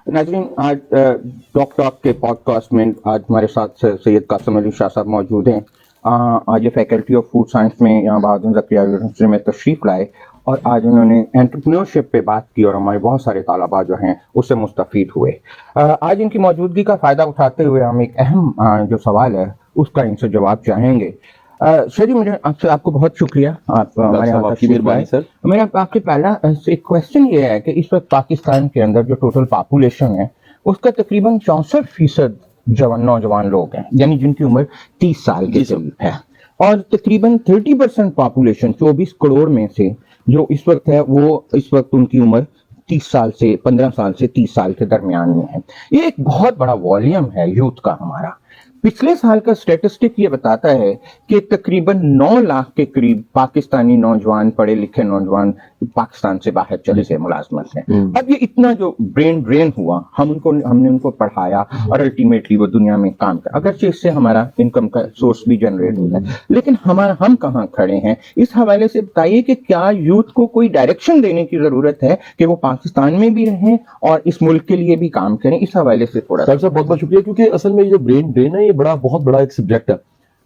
नाज़रीन, आज talk talk के पॉडकास्ट में आज हमारे साथ सैयद कासिम अली शाह साहब मौजूद हैं। आज ये फैकल्टी ऑफ फूड साइंस में यहाँ बहादुर ज़किया यूनिवर्सिटी में तशरीफ़ लाए और आज उन्होंने एंटरप्रेन्योरशिप पे बात की और हमारे बहुत सारे तालबा जो हैं उससे मुस्तफ़ीद हुए। आज इनकी मौजूदगी का फ़ायदा उठाते हुए हम एक अहम जो सवाल है उसका इनसे जवाब चाहेंगे। सर जी, मुझे आपको बहुत शुक्रिया, आप हमारे यहाँ तशरीफ़ लाए। सर, मेरा आपसे पहला एक क्वेश्चन ये है कि इस वक्त पाकिस्तान के अंदर जो टोटल पॉपुलेशन है उसका तकरीबन 64% नौजवान लोग हैं, यानी जिनकी उम्र 30 साल के करीब है, और तकरीबन 30% पॉपुलेशन 24 करोड़ में से जो इस वक्त है वो इस वक्त उनकी उम्र 15 साल से 30 साल के दरमियान में है। ये एक बहुत बड़ा वॉल्यूम है यूथ का हमारा। पिछले साल का स्टेटिस्टिक ये बताता है कि तकरीबन 9 लाख के करीब पाकिस्तानी नौजवान, पढ़े लिखे नौजवान पाकिस्तान से बाहर चले गए मुलाजमत में। अब ये इतना जो ब्रेन ड्रेन हुआ, हमने उनको पढ़ाया और अल्टीमेटली वो दुनिया में काम कर, अगरचे इससे हमारा इनकम का सोर्स भी जनरेट होता है, लेकिन हम कहाँ खड़े हैं इस हवाले से बताइए कि क्या यूथ को कोई डायरेक्शन देने की जरूरत है कि वो पाकिस्तान में भी रहें और इस मुल्क के लिए भी काम करें? इस हवाले से थोड़ा सर बहुत बहुत शुक्रिया, क्योंकि असल में ये जो ब्रेन ड्रेन है ये बहुत बड़ा एक सब्जेक्ट है।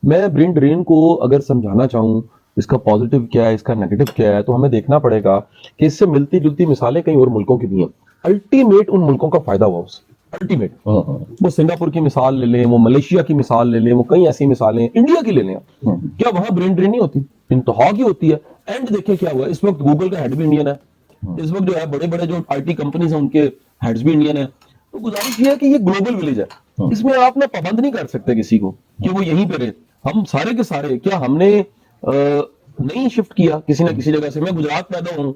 मैं ब्रेन ड्रेन को अगर समझाना चाहूँ, इसका पॉजिटिव क्या है, इसका नेगेटिव क्या है, तो हमें देखना पड़ेगा कि इससे मिलती जुलती मिसालें कई और मुल्कों की भी हैं। अल्टीमेट उन मुल्कों का फायदा हुआ उससे, अल्टीमेट। वो सिंगापुर की मिसाल ले लें, वो मलेशिया की मिसाल ले लें, वो कई ऐसी मिसालें इंडिया की ले लें, क्या वहां ब्रेन ड्रेन नहीं होती? इंतहा की होती है। एंड देखिए क्या हुआ, इस वक्त गूगल का हेड भी इंडियन है, इस वक्त जो है बड़े बड़े जो IT कंपनीज हैं उनके हेड्स भी इंडियन है। तो गुजारिश ये है कि ये ग्लोबल विलेज है, इसमें आप ना पाबंद नहीं कर सकते किसी को कि वो यहीं पे रहे। हम सारे के सारे, क्या हमने नहीं शिफ्ट किया किसी ना किसी जगह से? मैं गुजरात पैदा हूँ,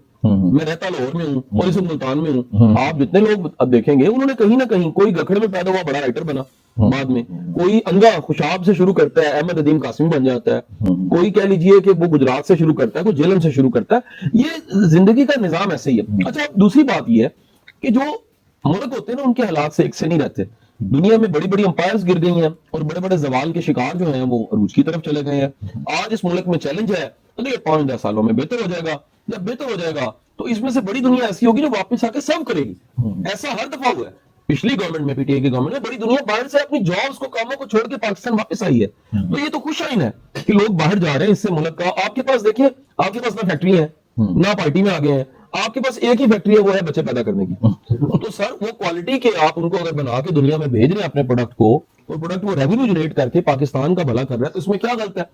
मैं रहता लाहौर में हूँ और इस मुल्तान में हूँ। आप जितने लोग अब देखेंगे उन्होंने कहीं ना कहीं, कोई गखड़ में पैदा हुआ बड़ा राइटर बना बाद में, कोई अंगा खुशाब से शुरू करता है अहमद अदीम कासिमी बन जाता है, कोई कह लीजिए कि वो गुजरात से शुरू करता है, कोई जेलम से शुरू करता है। ये जिंदगी का निजाम ऐसे ही है। अच्छा, दूसरी बात ये है कि जो मुल्क होते हैं ना उनके हालात से एक से नहीं रहते। दुनिया में बड़ी बड़ी अंपायर्स गिर गई हैं और बड़े बड़े जवाल के शिकार जो हैं वो अरूज की तरफ चले गए हैं। आज इस मुल्क में चैलेंज है, अगले 5-10 सालों में बेहतर हो जाएगा। जब बेहतर हो जाएगा तो इसमें से बड़ी दुनिया ऐसी होगी जो वापस आके सर्व करेगी। ऐसा हर दफा हुआ है, पिछली गवर्नमेंट में, PTI की गवर्नमेंट में, बड़ी दुनिया बाहर से अपनी जॉब्स को, कामों को छोड़ के पाकिस्तान वापस आई है। तो ये तो खुशाइन है कि लोग बाहर जा रहे हैं इससे मुल्क का। आपके पास देखिए, आपके पास ना फैक्ट्री है ना पार्टी में आ गए हैं, आपके पास एक ही फैक्ट्री है, वो है बच्चे पैदा करने की। तो सर वो क्वालिटी के आप उनको अगर बना के दुनिया में भेज रहे हैं अपने प्रोडक्ट को, और प्रोडक्ट वो रेवेन्यू जनरेट करके पाकिस्तान का भला कर रहा है, तो इसमें क्या गलत है?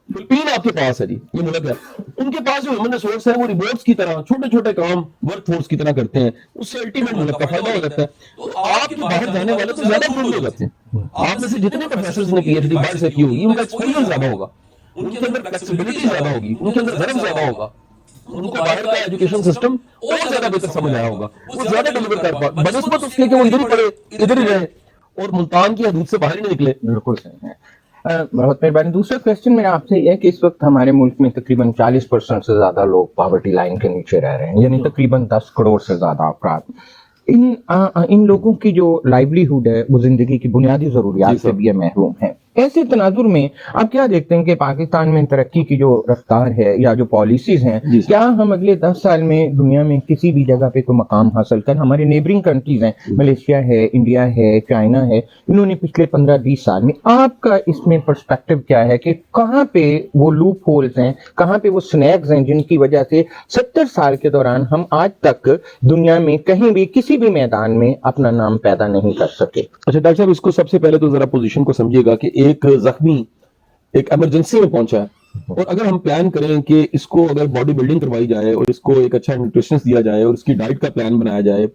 फिलिपीन आपके पास है जी, ये मुल्क है, उनके पास जो ह्यूमन रिसोर्स है वो रिबोट्स की तरह छोटे छोटे काम वर्क फोर्स की तरह करते हैं, उससे अल्टीमेट मुल्क का फायदा हो जाता है। तो आप जो बाहर जाने वाले तो ज्यादा प्रूव हो जाते हैं। आप में से जितने प्रोफेसर ने PhD बाहर से की होगी उनका एक्सपीरियंस ज्यादा होगा, उनके अंदर फ्लेक्सिबिलिटी ज्यादा होगी, उनके अंदर धर्म ज्यादा होगा, उनको बाहर का एजुकेशन सिस्टम और ज्यादा बेहतर समझ आया होगा, वो ज्यादा डिलीवर कर पाए बनस्बत उसके कि वो इधर ही पढ़े, इधर ही रहे और मुल्तान की हदूद से बाहर ही नहीं निकले। बिल्कुल सही है। बहुत मेहरबानी। दूसरा क्वेश्चन मेरा आपसे ये है कि इस वक्त हमारे मुल्क में तकरीबन 40% से ज्यादा लोग पॉवर्टी लाइन के नीचे रह रहे हैं, यानी तकरीबन 10 करोड़ से ज्यादा अफराद। इन लोगों की जो लाइवलीहुड है वो जिंदगी की बुनियादी जरूरियात से भी महरूम है। ऐसे तनाजुर में आप क्या देखते हैं कि पाकिस्तान में तरक्की की जो रफ्तार है या जो पॉलिसीज हैं, क्या हम अगले 10 साल में दुनिया में किसी भी जगह पे कोई मकाम हासिल कर? हमारे नेबरिंग कंट्रीज हैं, मलेशिया है, इंडिया है, चाइना है, इन्होंने पिछले 15-20 साल में, आपका इसमें पर्सपेक्टिव क्या है कि कहाँ पे वो लूप होल्स हैं, कहाँ पे वो स्नैक्स हैं जिनकी वजह से 70 साल के दौरान हम आज तक दुनिया में कहीं भी किसी भी मैदान में अपना नाम पैदा नहीं कर सके? अच्छा डॉक्टर साहब, इसको सबसे पहले तो जरा पोजीशन को समझिएगा कि एक जख्मी एक इमरजेंसी में पहुंचा है, और अगर हम प्लान करें कि इसको अगर बॉडी बिल्डिंग करवाई जाए और इसको एक अच्छा न्यूट्रिशन दिया जाए और इसकी डाइट का प्लान बनाया जाए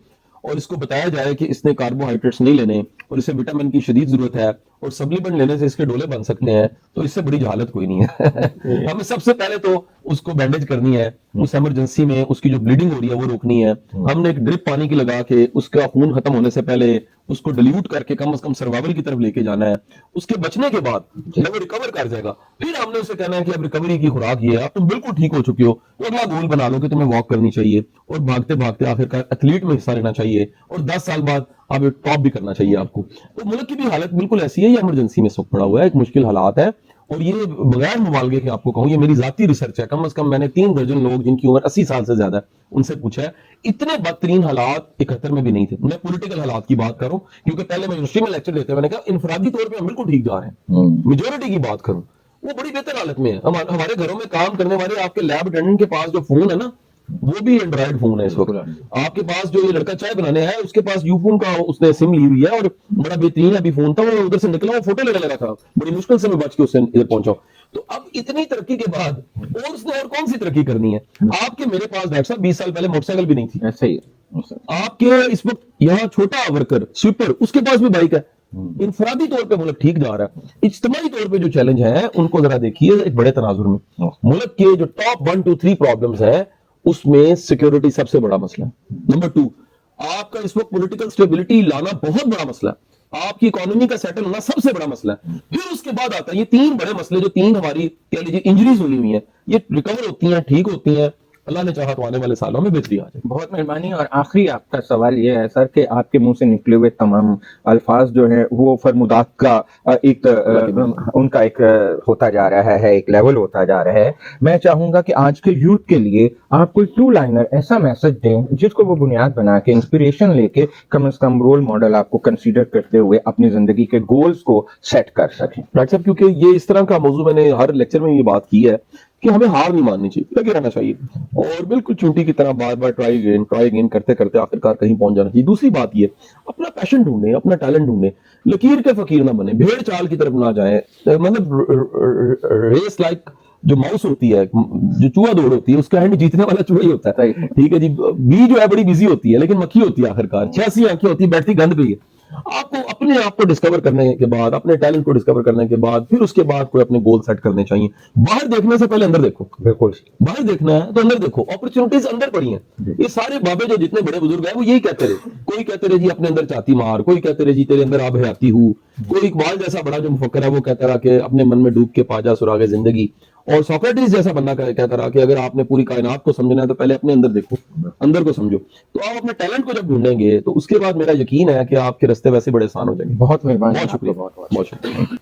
और इसको बताया जाए कि इसने कार्बोहाइड्रेट्स नहीं लेने और इसे विटामिन की शदीद जरूरत है और सप्लीमेंट लेने से इसके डोले बन सकते हैं, तो इससे बड़ी जहालत कोई नहीं है। हमें सबसे पहले तो उसको बैंडेज करनी है, उस इमरजेंसी में उसकी जो ब्लीडिंग हो रही है वो रोकनी है। हमने एक ड्रिप पानी की लगा के उसका खून खत्म होने से पहले उसको डिल्यूट करके कम से कम सर्वाइवल की तरफ लेके जाना है। उसके बचने के बाद जब वो रिकवर कर जाएगा फिर हमने उसे कहना है कि अब रिकवरी की खुराक ये है, अब तुम बिल्कुल ठीक हो चुके हो, तो अगला गोल बना लो कि तुम्हें वॉक करनी चाहिए और भागते भागते आखिरकार एथलीट में हिस्सा लेना चाहिए और 10 साल बाद आप टॉप भी करना चाहिए आपको। तो मुल्क की भी हालत बिल्कुल ऐसी है, ये इमरजेंसी में सब पड़ा हुआ है, एक मुश्किल हालात है اور یہ بغیر مبالغے کے آپ کو کہوں، یہ میری ذاتی ریسرچ ہے، کم از کم میں نے 3 درجن لوگ جن کی عمر 80 سال سے زیادہ ہے ان سے پوچھا ہے، اتنے بدترین حالات 71 میں بھی نہیں تھے. میں پولیٹیکل حالات کی بات کروں کیونکہ پہلے میں یونیورسٹی میں لیکچر دیتے میں نے کہا انفرادی طور پہ ہم بالکل ٹھیک جا رہے ہیں. میجورٹی کی بات کروں وہ بڑی بہتر حالت میں ہے. ہمارے گھروں میں کام کرنے والے آپ کے لیب اٹینڈنٹ کے پاس جو فون ہے نا وہ بھی اینڈرائڈ فون ہے اس وقت. آپ کے پاس جو یہ لڑکا چائے بنانے آیا اس کے پاس یو فون کا اس نے سم لی ہوئی ہے اور بڑا بہترین ابھی فون تھا، وہ ادھر سے نکلا وہ فوٹو لینے لگا تھا، بڑی مشکل سے میں بچ کے اس سے ادھر پہنچا. تو اب اتنی ترقی کے بعد اور اس نے اور کون سی ترقی کرنی ہے؟ آپ کے میرے پاس ڈاکٹر صاحب 20 سال پہلے موٹر سائیکل بھی نہیں تھی. ایسا ہی ہے. آپ کے اس وقت یہاں چھوٹا ورکر سویپر اس کے پاس بھی بائک ہے. انفرادی طور پہ ملک ٹھیک جا رہا ہے. اجتماعی طور پہ جو چیلنج ہے ان کو ذرا دیکھیے ایک بڑے تناظر میں. ملک کے جو ٹاپ 1 2 3 پرابلمز ہیں اس میں سیکیورٹی سب سے بڑا مسئلہ ہے. نمبر 2 آپ کا اس وقت پولیٹیکل سٹیبلٹی لانا بہت بڑا مسئلہ ہے. آپ کی اکانومی کا سیٹل ہونا سب سے بڑا مسئلہ ہے. پھر اس کے بعد آتا ہے یہ 3 بڑے مسئلے جو 3 ہماری کہہ لیجیے انجریز ہوئی ہوئی ہیں، یہ ریکور ہوتی ہیں، ٹھیک ہوتی ہیں. اللہ نے چاہا تو آنے والے سالوں میں بہتری آ جائے. بہت مہربانی. اور آخری آپ کا سوال یہ ہے سر کہ آپ کے منہ سے نکلے ہوئے تمام الفاظ جو ہیں وہ فرمودات کا ایک ان کا ایک ہوتا جا رہا ہے، ایک لیول ہوتا جا رہا ہے. میں چاہوں گا کہ آج کے یوتھ کے لیے آپ کوئی 2 لائنر ایسا میسج دیں جس کو وہ بنیاد بنا کے انسپریشن لے کے کم از کم رول ماڈل آپ کو کنسیڈر کرتے ہوئے اپنی زندگی کے گولز کو سیٹ کر سکیں. ڈاکٹر صاحب کیونکہ یہ اس طرح کا موضوع میں نے ہر لیکچر میں یہ بات کی ہے کہ ہمیں ہار نہیں ماننی چاہیے، لگے رہنا چاہیے اور بالکل چونٹی کی طرح بار بار ٹرائی اگین کرتے کرتے آخرکار کہیں پہنچ جانا چاہیے. دوسری بات یہ اپنا پیشن ڈھونڈیں، اپنا ٹیلنٹ ڈھونڈیں، لکیر کے فقیر نہ بنے، بھیڑ چال کی طرف نہ جائیں. مطلب ریس لائک جو ماؤس ہوتی ہے، جو چوہا دوڑ ہوتی ہے، اس کا اینڈ جیتنے والا چوہا ہی ہوتا ہے. ٹھیک ہے جی، بی جو ہے بڑی بزی ہوتی ہے لیکن مکھی ہوتی ہے آخرکار، 86 آنکھیں ہوتی ہے بیٹھتی گند پہ ہی ہے. آپ کو اپنے آپ کو ڈسکور کرنے کے بعد، اپنے ٹیلنٹ کو ڈسکور کرنے کے بعد پھر اس کے بعد کوئی اپنے گول سیٹ کرنے چاہیے. باہر دیکھنے سے پہلے اندر دیکھو. بالکل باہر دیکھنا ہے تو اندر دیکھو، اپرچونٹیز اندر پڑی ہیں. یہ سارے بابے جو جتنے بڑے بزرگ ہیں وہ یہی کہتے رہے. کوئی کہتے رہے جی اپنے اندر چاتی مار، کوئی کہتے رہے جی تیرے اندر آب حیاتی ہوں، کوئی اقبال جیسا بڑا جو مفکر ہے وہ کہتا رہا کہ اپنے من میں ڈوب کے پا جا سراغ زندگی، اور سوکریٹس جیسا بندہ کہتا رہا کہ اگر آپ نے پوری کائنات کو سمجھنا ہے تو پہلے اپنے اندر دیکھو، اندر کو سمجھو. تو آپ اپنے ٹیلنٹ کو جب ڈھونڈیں گے تو اس کے بعد میرا یقین ہے کہ آپ کے راستے ویسے بڑے آسان ہو جائیں گے. بہت مہربانی. بہت شکریہ. بہت شکریہ.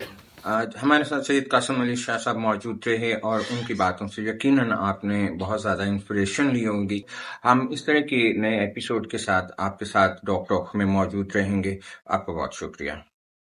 آج ہمارے ساتھ سید قاسم علی شاہ صاحب موجود رہے اور ان کی باتوں سے یقیناً آپ نے بہت زیادہ انسپریشن لی ہوگی. ہم اس طرح کے نئے ایپیسوڈ کے ساتھ آپ کے ساتھ ڈاک ٹاک میں موجود رہیں گے. آپ کا بہت شکریہ.